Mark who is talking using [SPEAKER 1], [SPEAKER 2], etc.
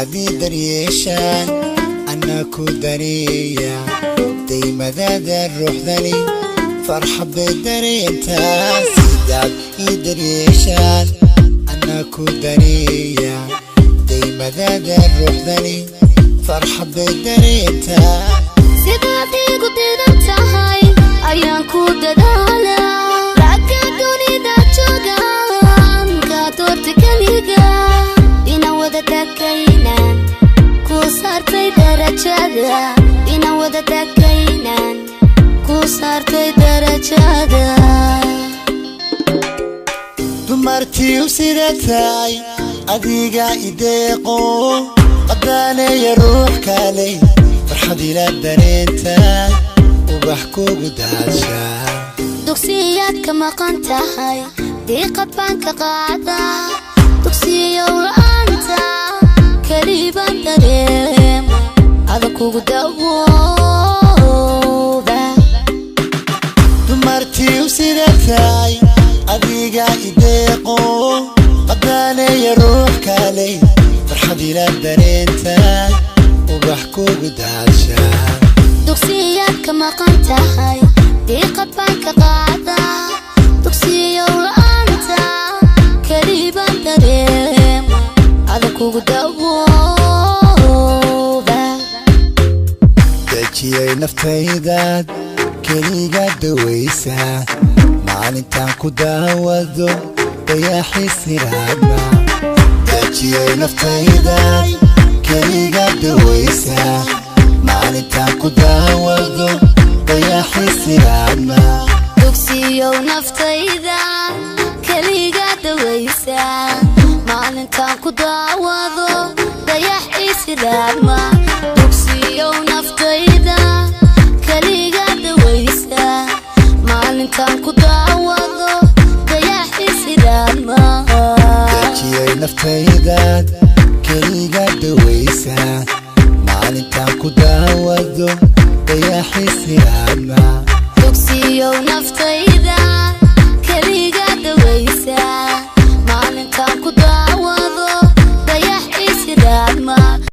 [SPEAKER 1] sidaadii daryeeshaan anna ku daneeya daymadaada ruuxdani farxad bay dareentaa sidaadii daryeeshaan anna ku daneeya daymadaada ruuxdani farxad bay dareentaa
[SPEAKER 2] sidaadii ku diidan tahay ayaan ku dadaalaa ragga dunida joogaan ka doorta kaliga ina wada takaynan ku saartay darajada ina wada takaynan ku saartay darajada
[SPEAKER 1] dumartii u sidatay adiga ideeqo qadaneeyo ruux kale farxad ila dareenta وبحكوك دهشا
[SPEAKER 2] دوكسيات كما قنتهاي ديقة بانك قاعدة دوكسية وانت كريبا دريم هذا كوك دووبة
[SPEAKER 1] دمرتي وسيرتاي أديقا إديقو قداني روح كالي فرحة إلى درينتا وبحكوك دهشا
[SPEAKER 2] دوكسيات كما قنتهاي ديقة بانك قاعدة دوكسية وانت كريبا دريم هذا كوك دووبة
[SPEAKER 1] داجيي نفتيداد كليغا دويسا maalintaan ku daawado dayaxi siraadna daajiye naftayda keliga dawaysa maalintaan ku daawado dayaxi siraadna
[SPEAKER 2] dugsiyo naftayda keliga dawaysa maalintaan ku daawado dayaxi siraadna dugsiyo naftayda keliga dawaysa maalintaan ku daawado dayaxi siraadna
[SPEAKER 1] daajiye naftayda keliga dawaysa maalintaan ku daawado dayaxi siraadna
[SPEAKER 2] dugsiyo naftayda